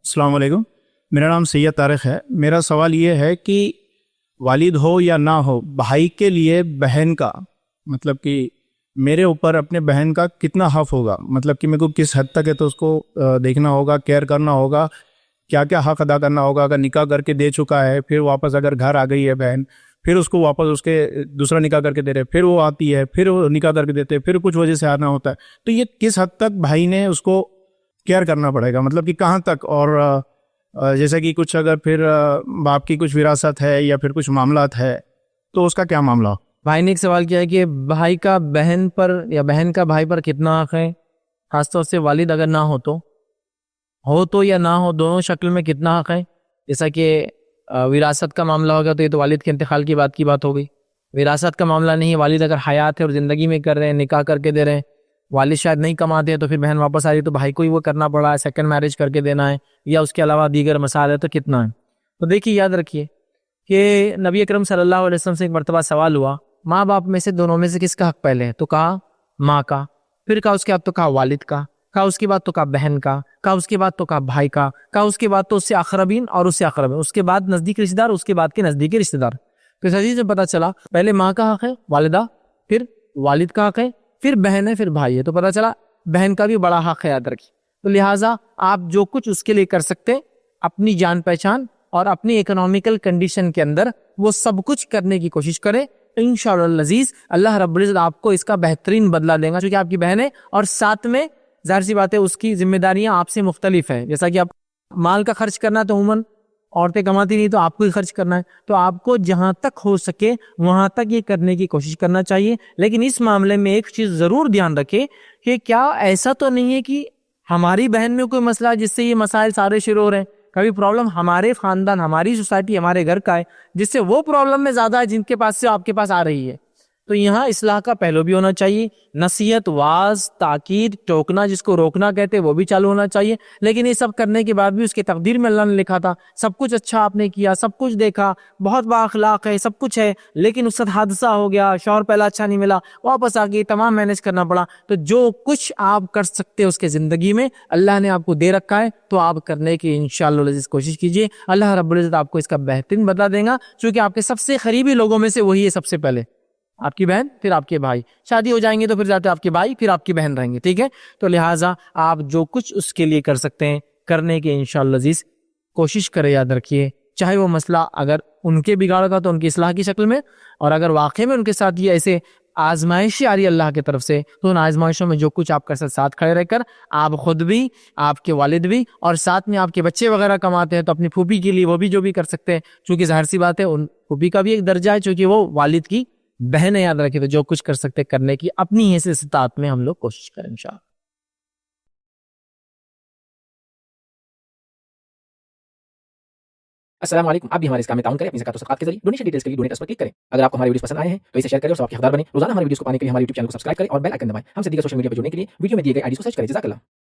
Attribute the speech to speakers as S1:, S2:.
S1: السلام علیکم، میرا نام سید طارق ہے۔ میرا سوال یہ ہے کہ والد ہو یا نہ ہو، بھائی کے لیے بہن کا مطلب کہ میرے اوپر اپنے بہن کا کتنا حق ہوگا، مطلب کہ میرے کو کس حد تک ہے تو اس کو دیکھنا ہوگا، کیئر کرنا ہوگا، کیا کیا حق ادا کرنا ہوگا۔ اگر نکاح کر کے دے چکا ہے، پھر واپس اگر گھر آ گئی ہے بہن، پھر اس کو واپس اس کے دوسرا نکاح کر کے دے رہے، پھر وہ آتی ہے، پھر وہ نکاح کر کے دیتے، پھر کچھ وجہ سے آنا ہوتا ہے، تو یہ کس حد تک بھائی نے اس کو کیئر کرنا پڑے گا، مطلب کہ کہاں تک۔ اور جیسا کہ کچھ اگر پھر باپ کی کچھ وراثت ہے یا پھر کچھ معاملات ہے تو اس کا کیا معاملہ ہو۔
S2: بھائی نے ایک سوال کیا ہے کہ بھائی کا بہن پر یا بہن کا بھائی پر کتنا حق ہے، خاص طور سے والد اگر نہ ہو تو یا نہ ہو، دونوں شکل میں کتنا حق ہے۔ جیسا کہ وراثت کا معاملہ ہوگا تو یہ تو والد کے انتقال کی بات ہو گئی۔ وراثت کا معاملہ نہیں ہے، والد اگر حیات ہے اور زندگی میں کر رہے ہیں، نکاح کر کے دے رہے ہیں، والد شاید نہیں کماتے ہیں تو پھر بہن واپس آ رہی ہے تو بھائی کو ہی وہ کرنا پڑا ہے، سیکنڈ میرج کر کے دینا ہے، یا اس کے علاوہ دیگر مسائل ہے تو کتنا ہے۔ تو دیکھیے، یاد رکھیے کہ نبی اکرم صلی اللہ علیہ وسلم سے ایک مرتبہ سوال ہوا، ماں باپ میں سے دونوں میں سے کس کا حق پہلے ہے؟ تو کہا ماں کا، پھر کہا اس کے بعد تو کہا والد کا، کہا اس کے بعد تو کہا بہن کا، کہا اس کے بعد تو کہا بھائی کا، کہا اس کے بعد تو اس سے اقربین اور اس سے اقربین، اس کے بعد نزدیک رشتہ دار، اس کے بعد کے نزدیکی رشتہ دار۔ تو اس حدیث سے پتہ چلا پہلے ماں کا حق ہے والدہ، پھر والد کا حق ہے، پھر بہن ہے، پھر بھائی ہے۔ تو پتہ چلا بہن کا بھی بڑا حق ہے، یاد رکھیے۔ تو لہٰذا آپ جو کچھ اس کے لیے کر سکتے، اپنی جان پہچان اور اپنی اکنامیکل کنڈیشن کے اندر وہ سب کچھ کرنے کی کوشش کریں۔ انشاءاللہ العزیز اللہ رب العزت آپ کو اس کا بہترین بدلہ دے گا، چونکہ آپ کی بہن ہے، اور ساتھ میں ظاہر سی بات ہے اس کی ذمہ داریاں آپ سے مختلف ہیں۔ جیسا کہ آپ مال کا خرچ کرنا تو عموماً عورتیں کماتی نہیں، تو آپ کو ہی خرچ کرنا ہے، تو آپ کو جہاں تک ہو سکے وہاں تک یہ کرنے کی کوشش کرنا چاہیے۔ لیکن اس معاملے میں ایک چیز ضرور دھیان رکھے کہ کیا ایسا تو نہیں ہے کہ ہماری بہن میں کوئی مسئلہ ہے جس سے یہ مسائل سارے شروع ہو رہے ہیں۔ کبھی پرابلم ہمارے خاندان، ہماری سوسائٹی، ہمارے گھر کا ہے جس سے وہ پرابلم میں زیادہ ہے جن کے پاس سے آپ کے پاس آ رہی ہے۔ تو یہاں اصلاح کا پہلو بھی ہونا چاہیے، نصیحت، واعظ، تاکید، ٹوکنا جس کو روکنا کہتے وہ بھی چالو ہونا چاہیے۔ لیکن یہ سب کرنے کے بعد بھی اس کے تقدیر میں اللہ نے لکھا تھا، سب کچھ اچھا آپ نے کیا، سب کچھ دیکھا، بہت با اخلاق ہے، سب کچھ ہے، لیکن اس وقت حادثہ ہو گیا، شوہر پہلا اچھا نہیں ملا، واپس آ گئی، تمام مینج کرنا پڑا۔ تو جو کچھ آپ کر سکتے اس کے زندگی میں اللہ نے آپ کو دے رکھا ہے تو آپ کرنے کی انشاءاللہ العزیز کوشش کیجیے۔ اللہ رب العزت آپ کو اس کا بہترین بدلہ دے گا، چونکہ آپ کے سب سے قریبی لوگوں میں سے وہی ہے سب سے پہلے، آپ کی بہن، پھر آپ کے بھائی۔ شادی ہو جائیں گے تو پھر جاتے آپ کے بھائی، پھر آپ کی بہن رہیں گے، ٹھیک ہے۔ تو لہٰذا آپ جو کچھ اس کے لیے کر سکتے ہیں کرنے کی انشاءاللہ عزیز کوشش کریں۔ یاد رکھیے، چاہے وہ مسئلہ اگر ان کے بگاڑ کا تو ان کی اصلاح کی شکل میں، اور اگر واقعی میں ان کے ساتھ یہ ایسے آزمائشیں آ رہی ہے اللہ کی طرف سے، تو ان آزمائشوں میں جو کچھ آپ کا ساتھ کھڑے رہ کر آپ خود بھی، آپ کے والد بھی، اور ساتھ میں آپ کے بچے وغیرہ کماتے ہیں تو اپنی پھوپھی کے لیے وہ بھی جو بھی کر سکتے ہیں، چونکہ ظاہر سی بات ہے ان پھوپھی کا بھی ایک درجہ ہے چونکہ وہ والد کی بہن ہے۔ یاد رکھے تو جو کچھ کر سکتے کرنے کی اپنی حیثیت استطاعت میں ہم لوگ کوشش کریں انشاءاللہ۔
S3: السلام علیکم، آپ بھی ہمارے اس کام میں تعاون کریں اپنی زکات و صدقات کے ذریعے۔ ڈونیشن ڈیٹیلز کے لیے ڈونیٹ پر کلک کریں۔ اگر آپ کو ہماری ویڈیوز پسند آئے ہیں تو اسے شیئر کریں اور سب کے حقدار بنیں۔ روزانہ ہماری ویڈیوز کو پانے کے لیے ہمارے یوٹیوب چینل کو سبسکرائب کریں اور بیل آئکن دبائیں۔ ہم سے دیگر سوشل میڈیا پر جڑنے کے لیے ویڈیو میں دیے گئے آئی ڈی کو سرچ کریں۔ جزاک اللہ۔